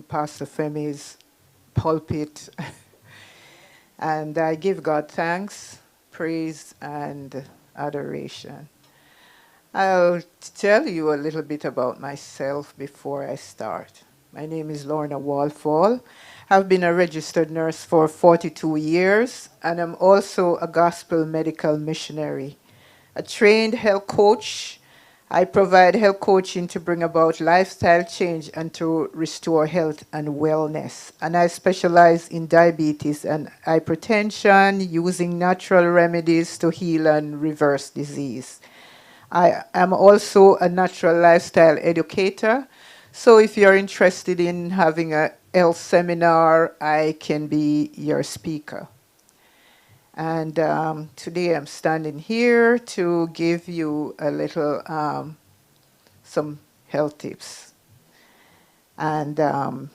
Pastor Femi's pulpit, and I give God thanks, praise, and adoration. I'll tell you a little bit about myself before I start. My name is Lorna Walfall. I've been a registered nurse for 42 years, and I'm also a gospel medical missionary, a trained health coach. I provide health coaching to bring about lifestyle change and to restore health and wellness. And I specialize in diabetes and hypertension, using natural remedies to heal and reverse disease. I am also a natural lifestyle educator. So if you're interested in having a health seminar, I can be your speaker. And today I'm standing here to give you a little, some health tips. And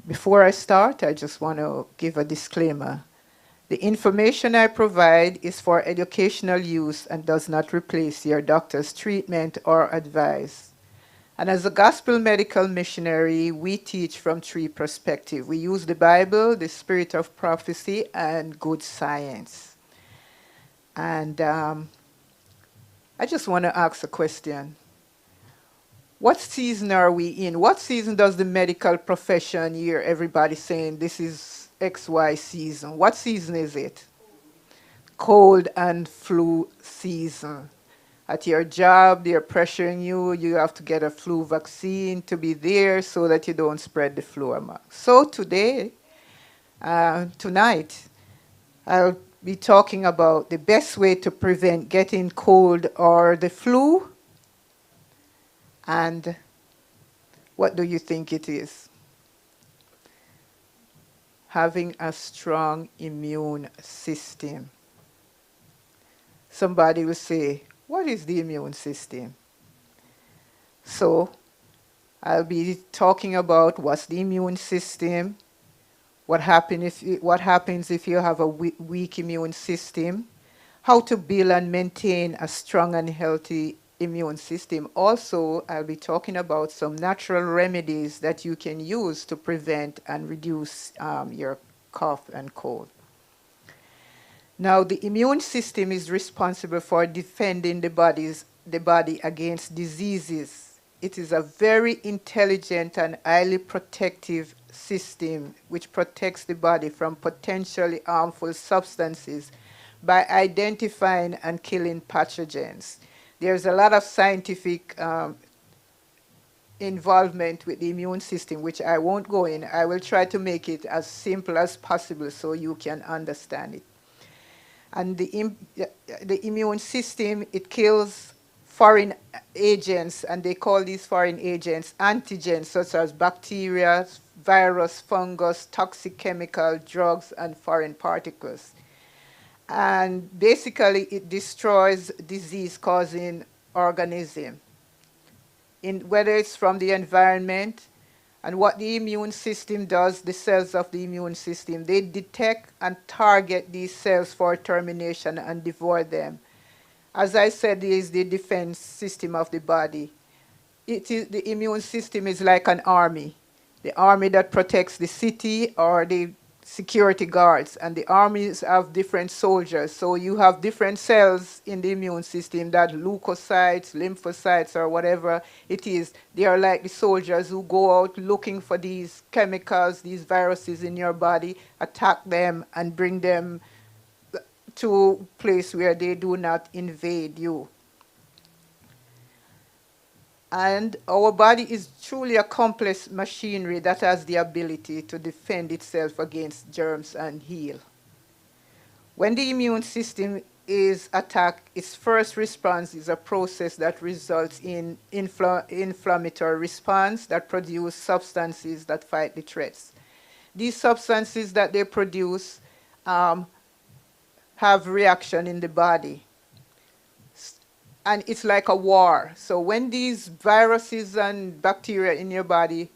before I start, I just want to give a disclaimer. The information I provide is for educational use and does not replace your doctor's treatment or advice. And as a gospel medical missionary, we teach from three perspectives. We use the Bible, the spirit of prophecy, and good science. And I just want to ask a question. What season are we in? What season does the medical profession hear everybody saying this is XY season? What season is it? Cold and flu season. At your job, they're pressuring you. You have to get a flu vaccine to be there so that you don't spread the flu among. So tonight, I'll be talking about the best way to prevent getting cold or the flu. And what do you think it is? Having a strong immune system. Somebody will say, what is the immune system? So I'll be talking about what's the immune system, what happens if you have a weak immune system, how to build and maintain a strong and healthy immune system. Also, I'll be talking about some natural remedies that you can use to prevent and reduce your cough and cold. Now, the immune system is responsible for defending the body against diseases. It is a very intelligent and highly protective system which protects the body from potentially harmful substances by identifying and killing pathogens. There's a lot of scientific involvement with the immune system, which I won't go in. I will try to make it as simple as possible so you can understand it. And the immune system, it kills foreign agents, and they call these foreign agents antigens, such as bacteria, virus, fungus, toxic chemical, drugs, and foreign particles. And basically, it destroys disease-causing organism, whether it's from the environment. And what the immune system does, the cells of the immune system, they detect and target these cells for termination and devour them. As I said, it is the defense system of the body. The immune system is like an army. The army that protects the city or the security guards, and the armies have different soldiers. So you have different cells in the immune system, that leukocytes, lymphocytes, or whatever it is. They are like the soldiers who go out looking for these chemicals, these viruses in your body, attack them, and bring them to a place where they do not invade you. And our body is truly a complex machinery that has the ability to defend itself against germs and heal. When the immune system is attacked, its first response is a process that results in inflammatory response that produce substances that fight the threats. These substances that they produce have reaction in the body. And it's like a war. So when these viruses and bacteria in your body,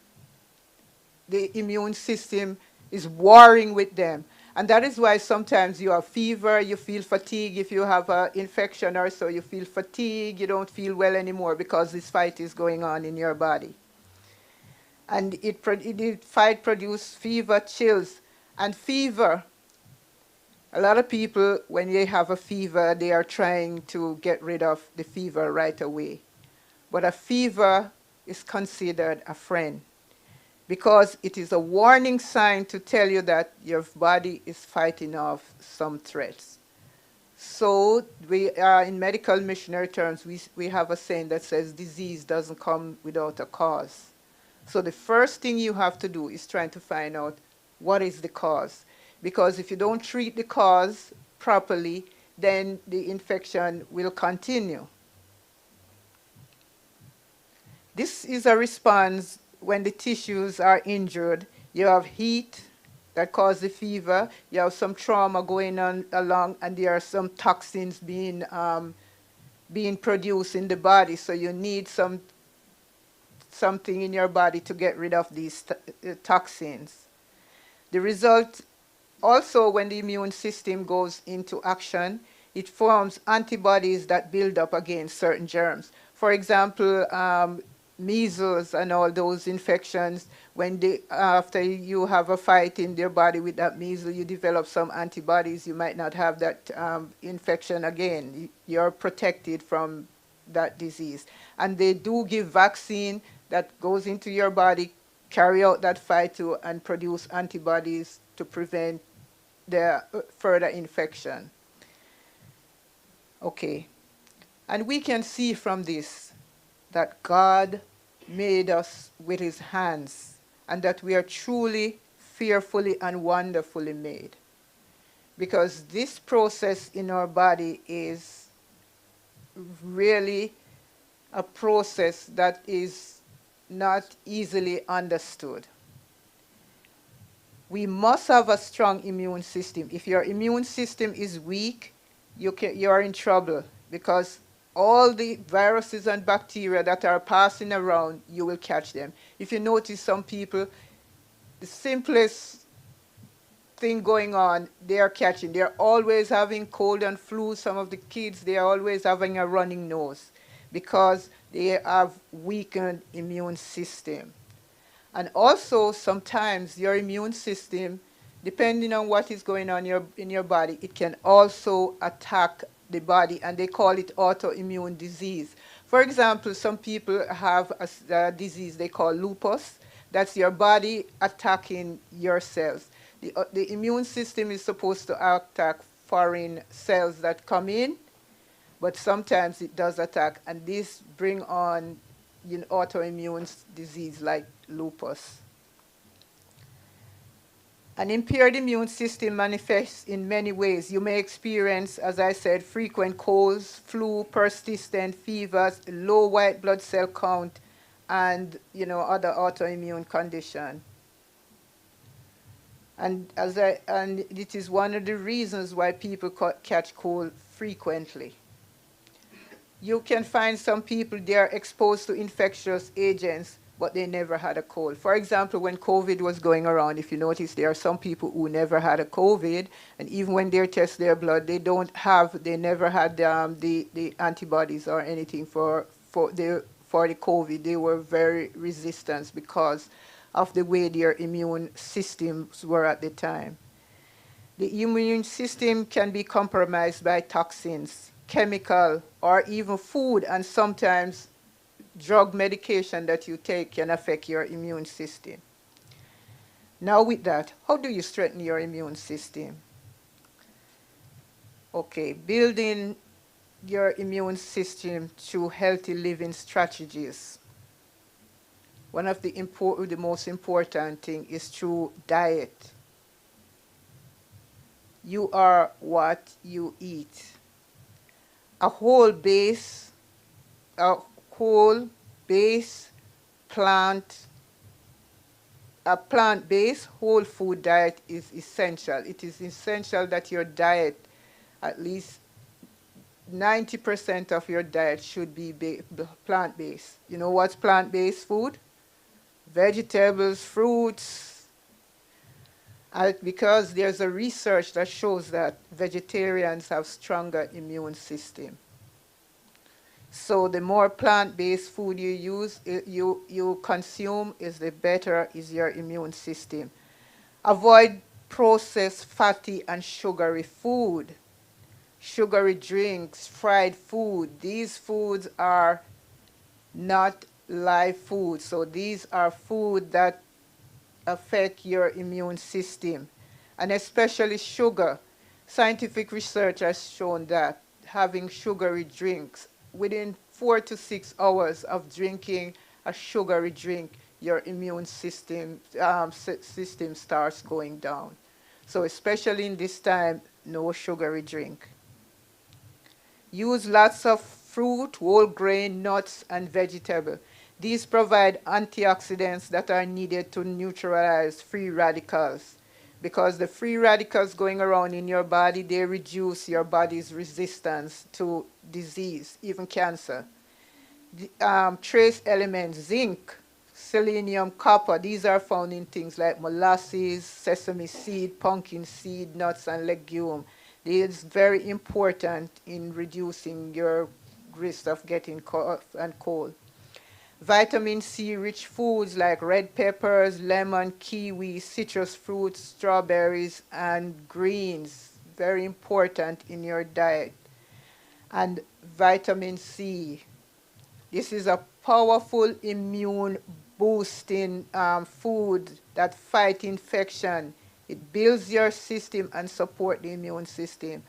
the immune system is warring with them. And that is why sometimes you have fever, you feel fatigue. If you have an infection or so, you feel fatigue, you don't feel well anymore because this fight is going on in your body. And it fight produce fever, chills, and fever. A lot of people, when they have a fever, they are trying to get rid of the fever right away. But a fever is considered a friend because it is a warning sign to tell you that your body is fighting off some threats. So we are in medical missionary terms, we have a saying that says disease doesn't come without a cause. So the first thing you have to do is trying to find out what is the cause. Because if you don't treat the cause properly, then the infection will continue. This is a response when the tissues are injured. You have heat that causes the fever. You have some trauma going on along, and there are some toxins being produced in the body. So you need something in your body to get rid of these toxins. The result also, when the immune system goes into action, it forms antibodies that build up against certain germs. For example, measles and all those infections, when after you have a fight in your body with that measles, you develop some antibodies, you might not have that infection again. You're protected from that disease. And they do give vaccine that goes into your body, carry out that fight to, and produce antibodies to prevent the further infection. Okay. And we can see from this that God made us with his hands and that we are truly fearfully and wonderfully made. Because this process in our body is really a process that is not easily understood. We must have a strong immune system. If your immune system is weak, you are in trouble because all the viruses and bacteria that are passing around, you will catch them. If you notice some people, the simplest thing going on, they are catching. They're always having cold and flu. Some of the kids, they are always having a running nose because they have weakened immune system. And also, sometimes your immune system, depending on what is going on in your body, it can also attack the body, and they call it autoimmune disease. For example, some people have a disease they call lupus. That's your body attacking your cells. The immune system is supposed to attack foreign cells that come in, but sometimes it does attack, and this bring on autoimmune disease like lupus. An impaired immune system manifests in many ways. You may experience, as I said, frequent colds, flu, persistent fevers, low white blood cell count, and other autoimmune condition. And it is one of the reasons why people catch cold frequently. You can find some people, they are exposed to infectious agents, but they never had a cold. For example, when COVID was going around, if you notice, there are some people who never had a COVID, and even when they test their blood, they never had the antibodies or anything for the COVID. They were very resistant because of the way their immune systems were at the time. The immune system can be compromised by toxins, chemical, or even food, and sometimes drug medication that you take can affect your immune system. Now with that, how do you strengthen your immune system? Okay, building your immune system through healthy living strategies. One of the most important thing is through diet. You are what you eat. A plant-based whole food diet is essential. It is essential that your diet, at least 90% of your diet should be plant-based. You know what's plant-based food? Vegetables, fruits, because there's a research that shows that vegetarians have stronger immune system. So the more plant-based food you use, you consume, is the better is your immune system. Avoid processed fatty and sugary food, sugary drinks, fried food. These foods are not live food. So these are food that affect your immune system, and especially sugar. Scientific research has shown that having sugary drinks, within 4 to 6 hours of drinking a sugary drink, your immune system starts going down. So especially in this time, no sugary drink. Use lots of fruit, whole grain, nuts, and vegetable. These provide antioxidants that are needed to neutralize free radicals. Because the free radicals going around in your body, they reduce your body's resistance to disease, even cancer. Trace elements, zinc, selenium, copper, these are found in things like molasses, sesame seed, pumpkin seed, nuts, and legume. This is very important in reducing your risk of getting cough and cold. Vitamin C rich foods like red peppers, lemon, kiwi, citrus fruits, strawberries, and greens, very important in your diet. And vitamin C, this is a powerful immune boosting food that fight infection. It builds your system and support the immune system.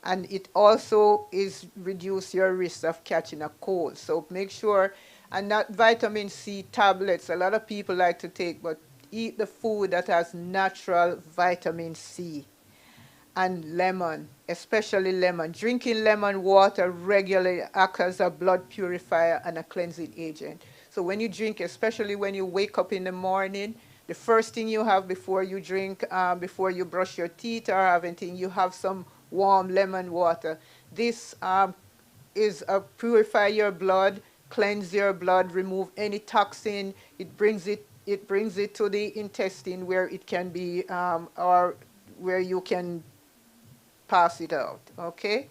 And it also is reduce your risk of catching a cold. So make sure, and not vitamin C tablets, a lot of people like to take, but eat the food that has natural vitamin C. And lemon, especially lemon. Drinking lemon water regularly acts as a blood purifier and a cleansing agent. So when you drink, especially when you wake up in the morning, the first thing you have before you drink, before you brush your teeth or have anything, you have some warm lemon water. This is purify your blood, cleanse your blood, remove any toxin. It brings it to the intestine where it can be, or where you can pass it out, okay?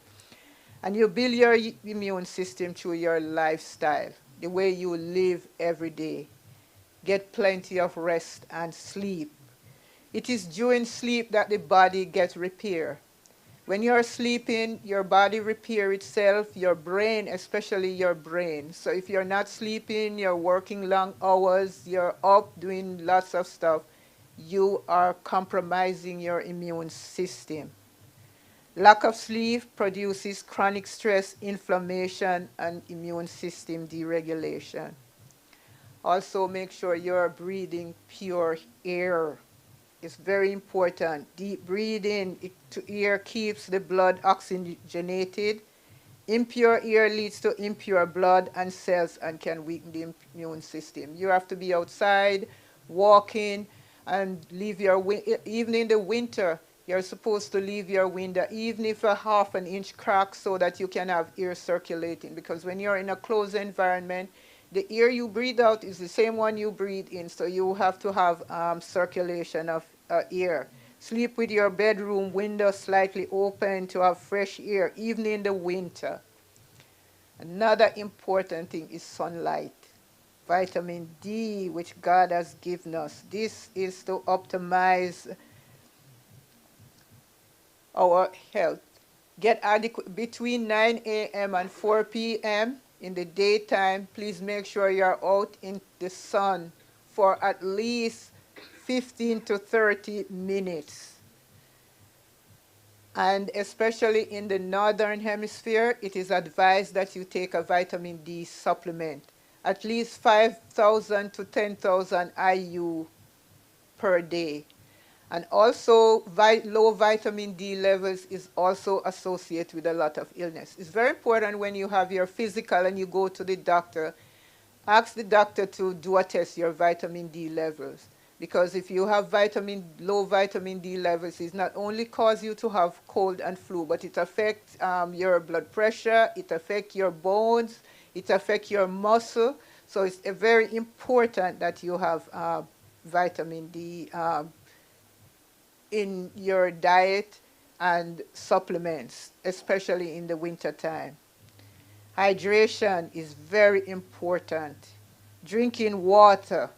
And you build your immune system through your lifestyle, the way you live every day. Get plenty of rest and sleep. It is during sleep that the body gets repair. When you're sleeping, your body repair itself, your brain, especially your brain. So if you're not sleeping, you're working long hours, you're up doing lots of stuff, you are compromising your immune system. Lack of sleep produces chronic stress, inflammation, and immune system deregulation. Also, make sure you're breathing pure air. It's very important. Deep breathing to air keeps the blood oxygenated. Impure air leads to impure blood and cells and can weaken the immune system. You have to be outside, walking, and leave your, even in the winter, you're supposed to leave your window, even if a half an inch crack, so that you can have air circulating. Because when you're in a closed environment, the air you breathe out is the same one you breathe in, so you have to have circulation of air. Sleep with your bedroom window slightly open to have fresh air, even in the winter. Another important thing is sunlight. Vitamin D, which God has given us. This is to optimize our health. Get adequate between 9 a.m. and 4 p.m. in the daytime. Please make sure you're out in the sun for at least 15 to 30 minutes. And especially in the northern hemisphere, it is advised that you take a vitamin D supplement, at least 5,000 to 10,000 IU per day. And also, low vitamin D levels is also associated with a lot of illness. It's very important when you have your physical and you go to the doctor, ask the doctor to do a test your vitamin D levels. Because if you have low vitamin D levels, it not only cause you to have cold and flu, but it affects your blood pressure, it affects your bones, it affects your muscle. So it's very important that you have vitamin D in your diet and supplements, especially in the winter time. Hydration is very important. Drinking water.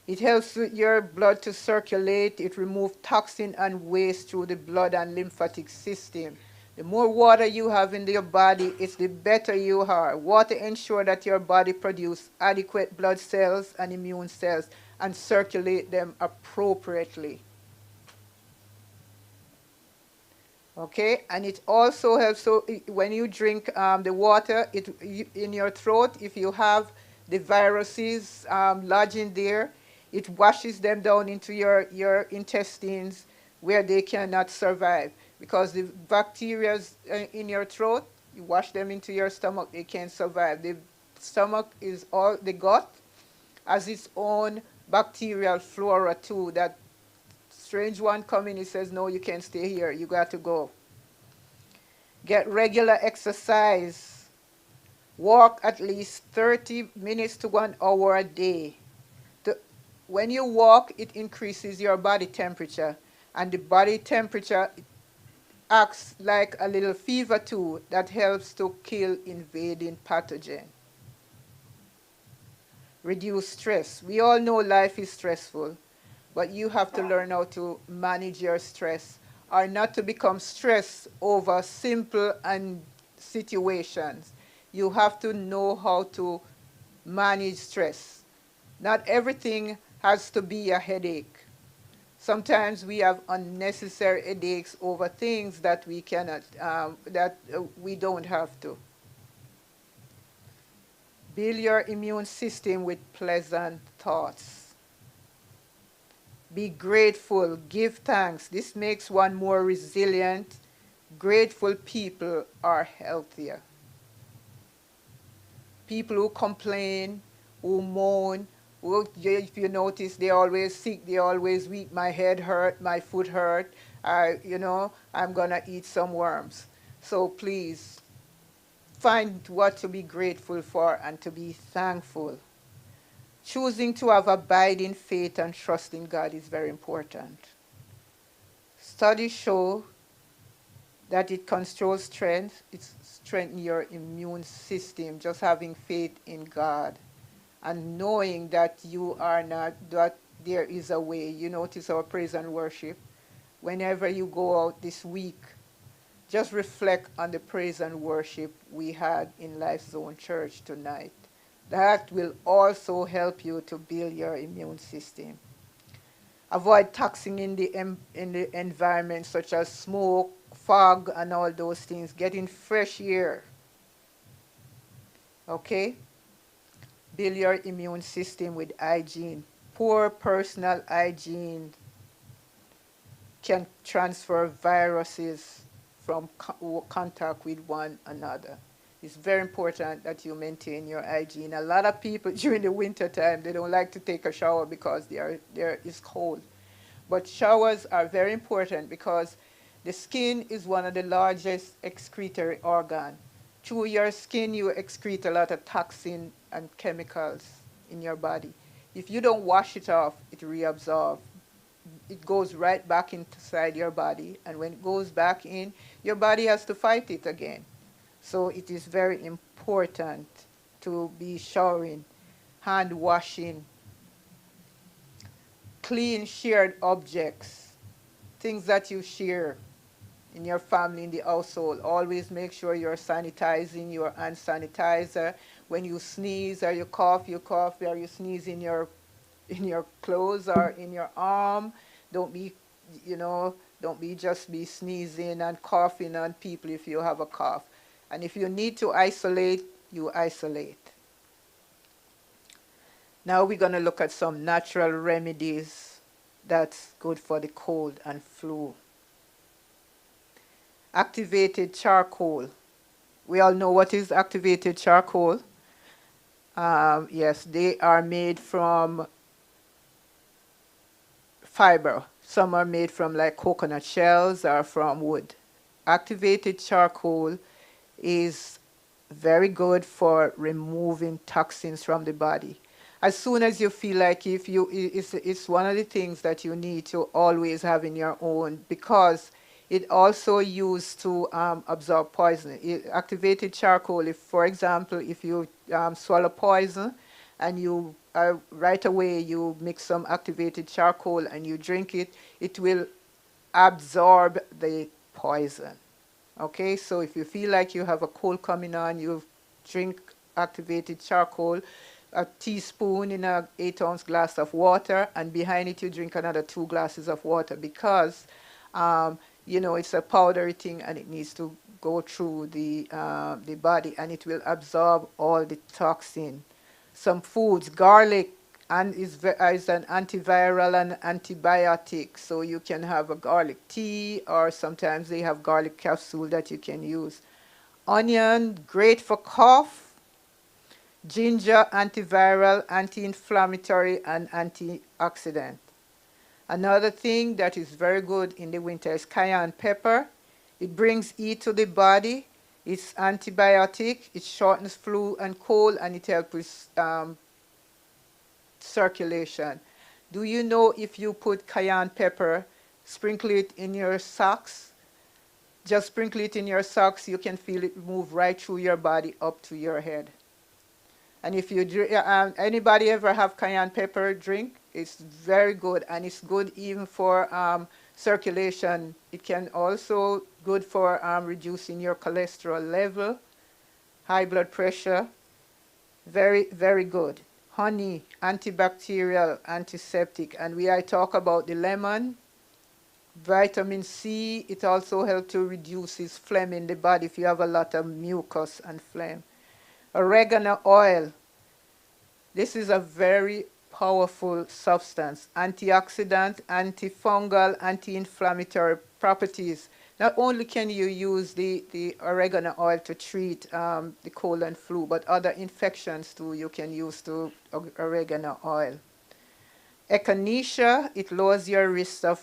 It helps with your blood to circulate. It removes toxin and waste through the blood and lymphatic system. The more water you have in your body, it's the better you are. Water ensures that your body produces adequate blood cells and immune cells and circulate them appropriately. Okay, and it also helps, so when you drink the water, in your throat, if you have the viruses lodging there, it washes them down into your intestines where they cannot survive. Because the bacteria in your throat, you wash them into your stomach, they can't survive. The stomach is all, the gut has its own bacterial flora too. That strange one coming, he says, no, you can't stay here, you got to go. Get regular exercise. Walk at least 30 minutes to 1 hour a day. When you walk, it increases your body temperature. And the body temperature acts like a little fever too that helps to kill invading pathogen. Reduce stress. We all know life is stressful, but you have to learn how to manage your stress, or not to become stressed over simple and situations. You have to know how to manage stress. Not everything has to be a headache. Sometimes we have unnecessary headaches over things that we cannot, we don't have to. Build your immune system with pleasant thoughts. Be grateful, give thanks. This makes one more resilient. Grateful people are healthier. People who complain, who moan, who, if you notice, they always sick, they always weak, my head hurt, my foot hurt, I'm gonna eat some worms. So please, find what to be grateful for and to be thankful. Choosing to have abiding faith and trust in God is very important. Studies show that it controls strength, it strengthens your immune system, just having faith in God and knowing that you are not, that there is a way. You notice our praise and worship. Whenever you go out this week, just reflect on the praise and worship we had in Life Zone Church tonight. That will also help you to build your immune system. Avoid toxin in the environment, such as smoke, fog, and all those things. Getting fresh air. Okay? Build your immune system with hygiene. Poor personal hygiene can transfer viruses from contact with one another. It's very important that you maintain your hygiene. A lot of people during the winter time, they don't like to take a shower because it's cold. But showers are very important because the skin is one of the largest excretory organs. Through your skin, you excrete a lot of toxin and chemicals in your body. If you don't wash it off, it reabsorbs. It goes right back inside your body, and when it goes back in, your body has to fight it again. So it is very important to be showering, hand washing, clean shared objects, things that you share in your family, in the household. Always make sure you're sanitizing your hand sanitizer. When you sneeze or you cough, or you sneeze in your clothes or in your arm. Don't be just be sneezing and coughing on people if you have a cough. And if you need to isolate, you isolate. Now we're going to look at some natural remedies that's good for the cold and flu. Activated charcoal. We all know what is activated charcoal. Yes, they are made from fiber. Some are made from like coconut shells or from wood. Activated charcoal is very good for removing toxins from the body. As soon as you feel like it's one of the things that you need to always have in your own, because It also used to absorb poison. Activated charcoal, if, for example, if you swallow poison and you right away you mix some activated charcoal and you drink it, it will absorb the poison. Okay, so if you feel like you have a cold coming on, you drink activated charcoal, a teaspoon in a 8-ounce glass of water, and behind it you drink another 2 glasses of water, because um, you know, it's a powdery thing and it needs to go through the body, and it will absorb all the toxin. Some foods, garlic, and is an antiviral and antibiotic, so you can have a garlic tea, or sometimes they have garlic capsule that you can use. Onion, great for cough. Ginger, antiviral, anti-inflammatory, and antioxidant. Another thing that is very good in the winter is cayenne pepper. It brings heat to the body. It's antibiotic. It shortens flu and cold, and it helps with circulation. Do you know, if you put cayenne pepper, sprinkle it in your socks, just sprinkle it in your socks, you can feel it move right through your body up to your head. And if you anybody ever have cayenne pepper drink, it's very good, and it's good even for circulation. It can also good for reducing your cholesterol level, high blood pressure. Very, very good. Honey, antibacterial, antiseptic. And I talk about the lemon. Vitamin C, it also helps to reduce phlegm in the body if you have a lot of mucus and phlegm. Oregano oil. This is a very powerful substance. Antioxidant, antifungal, anti-inflammatory properties. Not only can you use the oregano oil to treat the cold and flu, but other infections too you can use oregano oil. Echinacea, it lowers your risk of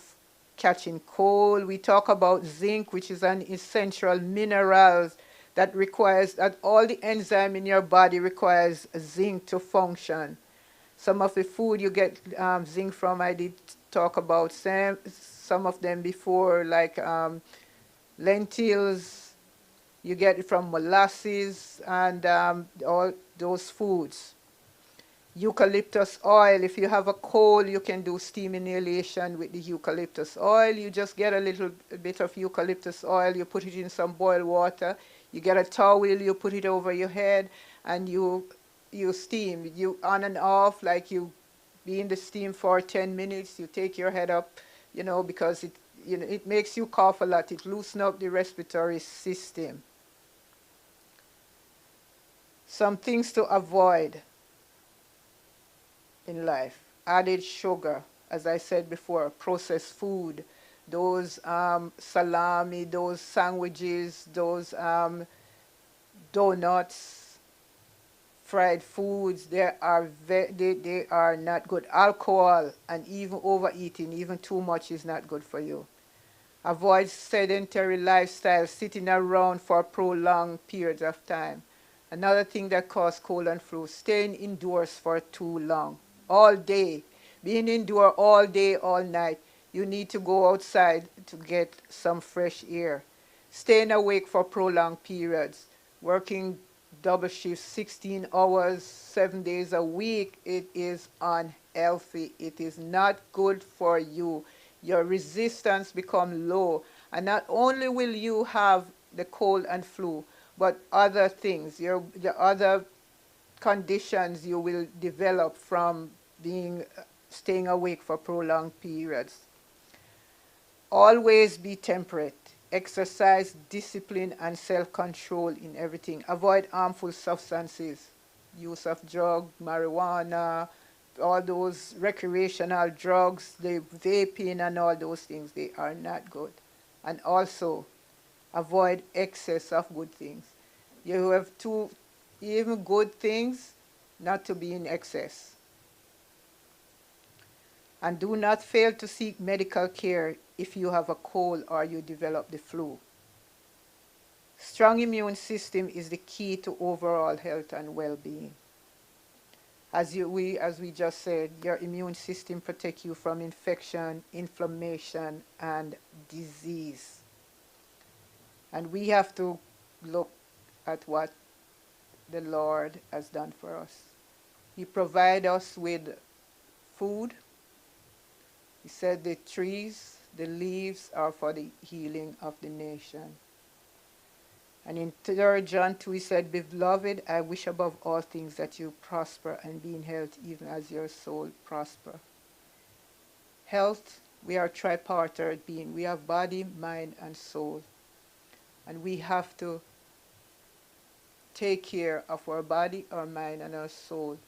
catching cold. We talk about zinc, which is an essential mineral that requires, that all the enzyme in your body requires zinc to function. Some of the food you get zinc from, I did talk about some of them before, like lentils, you get it from molasses, and all those foods. Eucalyptus oil, if you have a cold, you can do steam inhalation with the eucalyptus oil. You just get a little bit of eucalyptus oil, you put it in some boiled water, you get a towel, you put it over your head, and you steam. You on and off, like you be in the steam for 10 minutes, you take your head up, you know, because it makes you cough a lot. It loosens up the respiratory system. Some things to avoid in life: added sugar, as I said before, processed food, those salami, those sandwiches, those donuts, fried foods. They are not good. Alcohol, and even overeating, even too much, is not good for you. Avoid sedentary lifestyle, sitting around for prolonged periods of time. Another thing that causes cold and flu: staying indoors for too long, all day, being indoor all day, all night. You need to go outside to get some fresh air. Staying awake for prolonged periods, working double shifts, 16 hours, 7 days a week, it is unhealthy. It is not good for you. Your resistance become low, and not only will you have the cold and flu, but other things, the other conditions you will develop from staying awake for prolonged periods. Always be temperate. Exercise discipline and self-control in everything. Avoid harmful substances, use of drugs, marijuana, all those recreational drugs, the vaping and all those things. They are not good. And also, avoid excess of good things. You have to, even good things, not to be in excess. And do not fail to seek medical care if you have a cold or you develop the flu. Strong immune system is the key to overall health and well-being. As we just said, your immune system protects you from infection, inflammation, and disease. And we have to look at what the Lord has done for us. He provided us with food. He said the trees, the leaves are for the healing of the nation. And in 3 John 2, he said, Beloved, I wish above all things that you prosper and be in health, even as your soul prosper. Health, we are a tripartite being. We have body, mind, and soul. And we have to take care of our body, our mind, and our soul.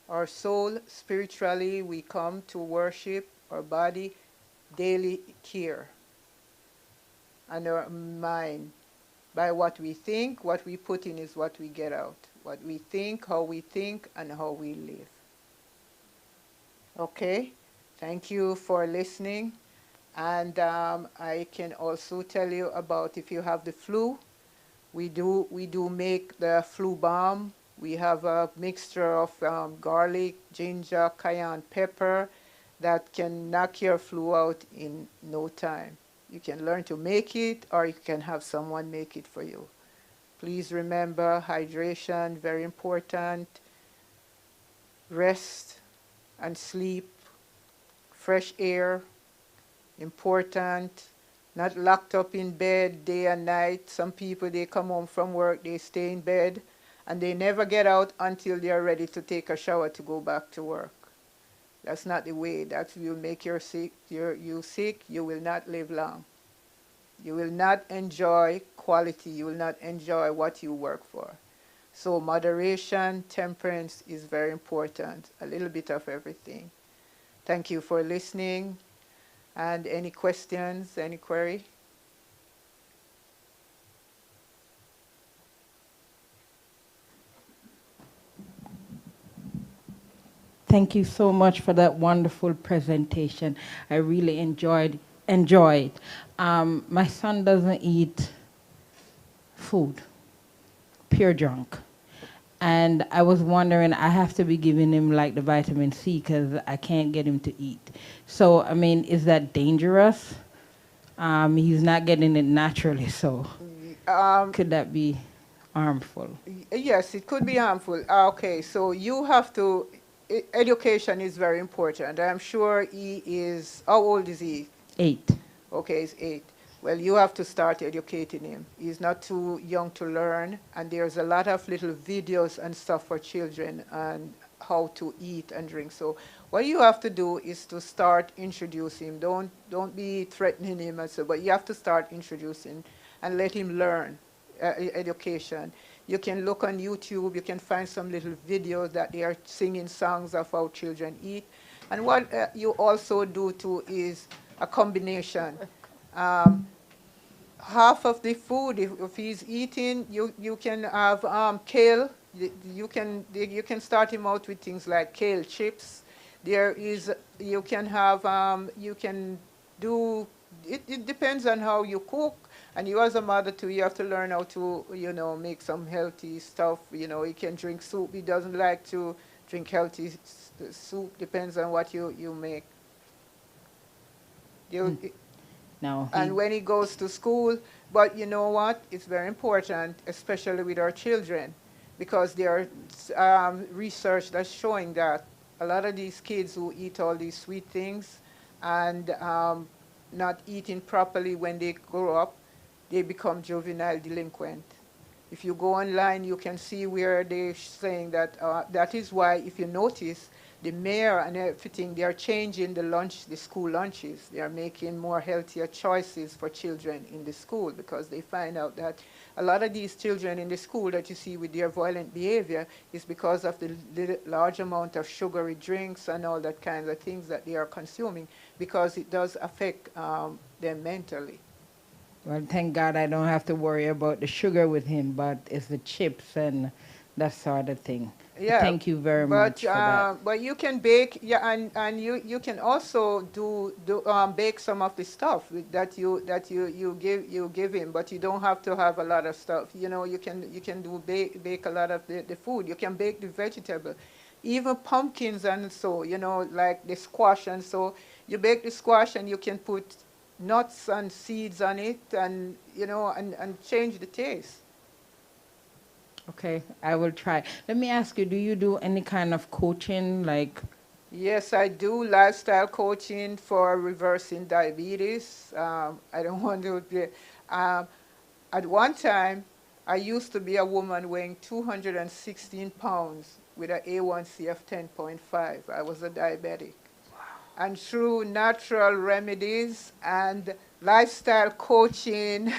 Our soul, spiritually, we come to worship. Our body, daily care. And our mind, by what we think, what we put in is what we get out. What we think, and how we live. Okay? Thank you for listening. And I can also tell you about if you have the flu, we do make the flu balm. We have a mixture of garlic, ginger, cayenne pepper that can knock your flu out in no time. You can learn to make it, or you can have someone make it for you. Please remember hydration, very important. Rest and sleep. Fresh air, important. Not locked up in bed day and night. Some people, they come home from work, they stay in bed, and they never get out until they are ready to take a shower to go back to work. That's not the way. That will make you sick. You sick, you will not live long. You will not enjoy quality. You will not enjoy what you work for. So moderation, temperance is very important. A little bit of everything. Thank you for listening. And any questions, any query? Thank you so much for that wonderful presentation. I really enjoyed. My son doesn't eat food, pure junk. And I was wondering, I have to be giving him like the vitamin C because I can't get him to eat. So, I mean, is that dangerous? He's not getting it naturally, so could that be harmful? Yes, it could be harmful. Okay, so you have to, education is very important. I'm sure he is, how old is he? 8. Okay, he's 8. Well, you have to start educating him. He's not too young to learn, and there's a lot of little videos and stuff for children and how to eat and drink. So what you have to do is to start introducing him. Don't be threatening him and so, but you have to start introducing and let him learn education. You can look on YouTube, you can find some little videos that they are singing songs of how children eat. And what you also do too is a combination. Half of the food, if he's eating, you can have kale. You can start him out with things like kale chips. There is, you can have, you can do, it depends on how you cook. And you as a mother too, you have to learn how to, make some healthy stuff. He can drink soup. He doesn't like to drink healthy soup. Depends on what you make. No, And when he goes to school, but you know what? It's very important, especially with our children, because there are research that's showing that a lot of these kids who eat all these sweet things and not eating properly when they grow up, they become juvenile delinquent. If you go online, you can see where they're saying that that is why, if you notice, the mayor and everything, they are changing the school lunches. They are making more healthier choices for children in the school because they find out that a lot of these children in the school that you see with their violent behavior is because of the large amount of sugary drinks and all that kinds of things that they are consuming, because it does affect them mentally. well, thank God I don't have to worry about the sugar with him, but it's the chips and that sort of thing. Yeah, Thank you very much for that. but you can bake, yeah, and you can also bake some of the stuff that you give him, but you don't have to have a lot of stuff. You can bake a lot of the food. You can bake the vegetable, even pumpkins and so, like the squash and so. You bake the squash and you can put nuts and seeds on it, and and change the taste. Okay, I will try. Let me ask you, do you do any kind of coaching, like? Yes, I do lifestyle coaching for reversing diabetes. I don't want to be. Um, at one time, I used to be a woman weighing 216 pounds with an A1C of 10.5. I was a diabetic. And through natural remedies and lifestyle coaching,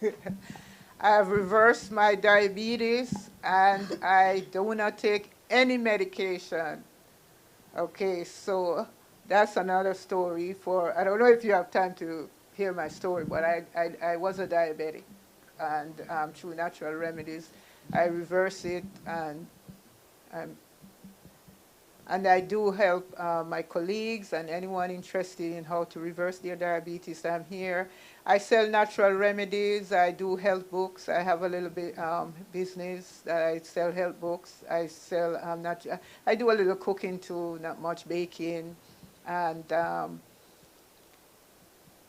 I have reversed my diabetes and I do not take any medication. Okay, so that's another story for, I don't know if you have time to hear my story, but I was a diabetic. And through natural remedies, I reverse it, um, and I do help my colleagues and anyone interested in how to reverse their diabetes. I'm here. I sell natural remedies. I do health books. I have a little bit business that I sell health books. I sell I do a little cooking too, not much baking, and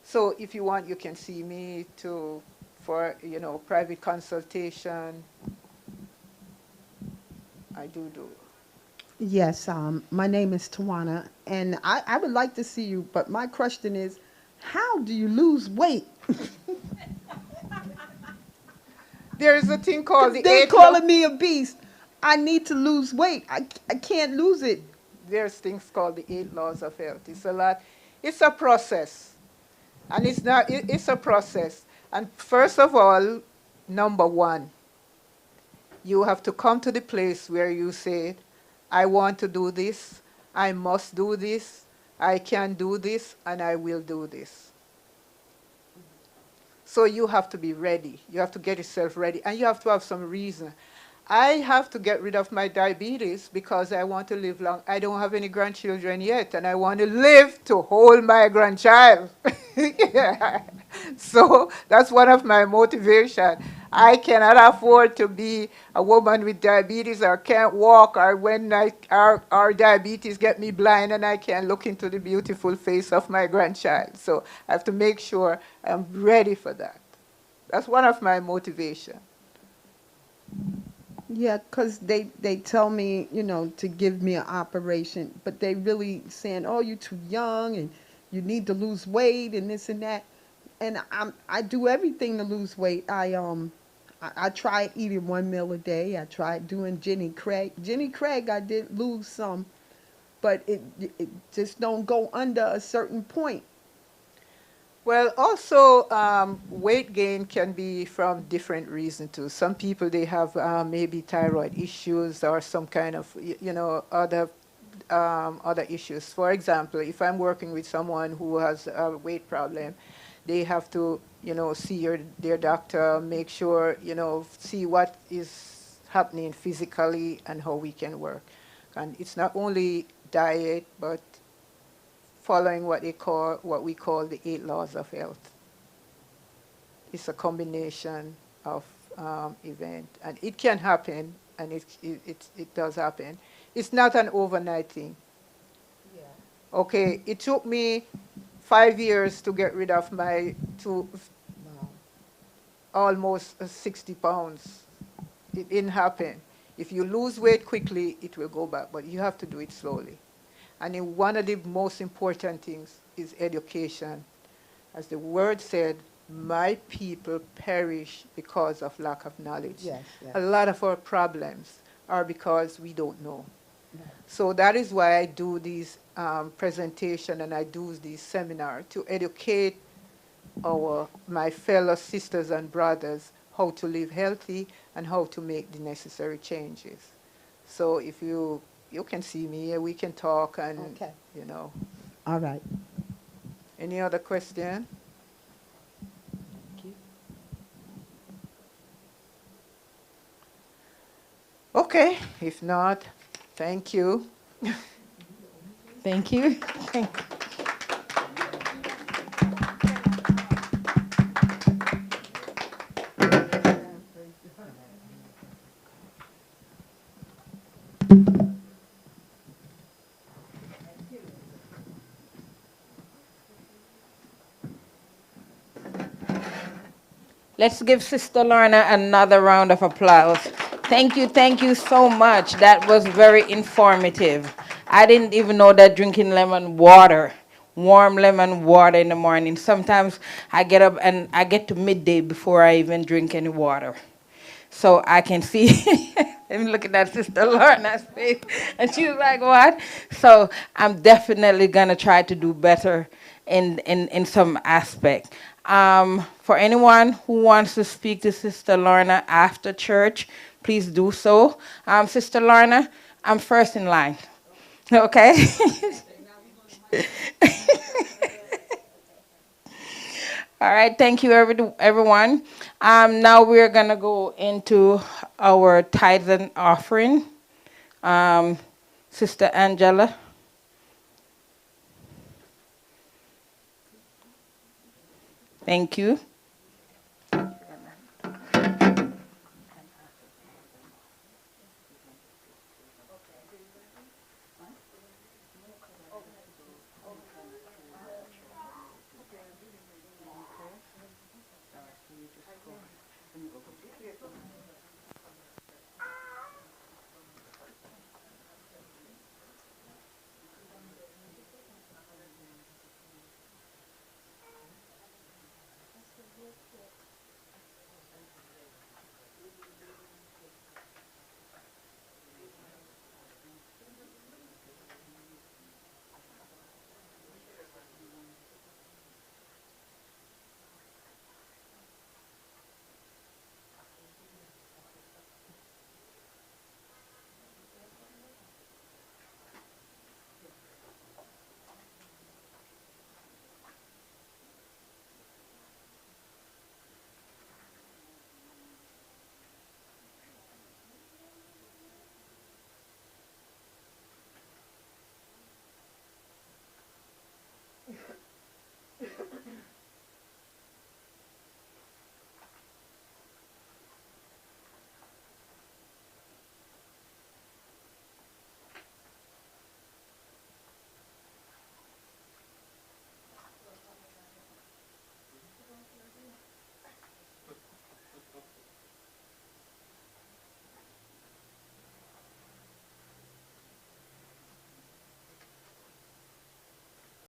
so if you want, you can see me too for private consultation. I do. Yes, my name is Tawana, and I would like to see you, but my question is, how do you lose weight? There is a thing called Because the they 8 law. calling me a beast. I need to lose weight. I can't lose it. There's things called the 8 laws of health. It's a lot. It's a process, and it's not. It's a process. And first of all, number one, you have to come to the place where you say, "I want to do this. I must do this. I can do this, and I will do this." So you have to be ready. You have to get yourself ready, and you have to have some reason. I have to get rid of my diabetes because I want to live long. I don't have any grandchildren yet, and I want to live to hold my grandchild. Yeah. So that's one of my motivation. I cannot afford to be a woman with diabetes or can't walk, or when our diabetes get me blind and I can't look into the beautiful face of my grandchild. So I have to make sure I'm ready for that. That's one of my motivation. Yeah, because they tell me, to give me an operation, but they really saying, oh, you're too young and you need to lose weight and this and that. And I do everything to lose weight. I tried eating 1 meal a day. I tried doing Jenny Craig. Jenny Craig, I did lose some, but it just don't go under a certain point. Well, also weight gain can be from different reasons too. Some people they have maybe thyroid issues or some kind of other issues. For example, if I'm working with someone who has a weight problem, they have to see their doctor, make sure see what is happening physically and how we can work. And it's not only diet, but following what we call the 8 laws of health. It's a combination of event, and it can happen, and it does happen. It's not an overnight thing. Okay, it took me 5 years to get rid of my to almost 60 pounds. It didn't happen. If you lose weight quickly, it will go back, but you have to do it slowly. And one of the most important things is education. As the word said, my people perish because of lack of knowledge. Yes, yes. A lot of our problems are because we don't know. So that is why I do these presentation and I do these seminar to educate my fellow sisters and brothers how to live healthy and how to make the necessary changes. So if you can see me, we can talk and Okay. you know. All right. Any other question? Okay, if not, thank you. Thank you. Thank you. Let's give Sister Lorna another round of applause. Thank you so much. That was very informative. I didn't even know that drinking lemon water, warm lemon water in the morning. Sometimes I get up and I get to midday before I even drink any water. So I can see him looking at Sister Lorna's face, and she was like, what? So I'm definitely going to try to do better in some aspect. For anyone who wants to speak to Sister Lorna after church, please do so. Sister Lorna, I'm first in line. Okay? All right, thank you, everyone. Now we're going to go into our tithes and offering. Sister Angela. Thank you.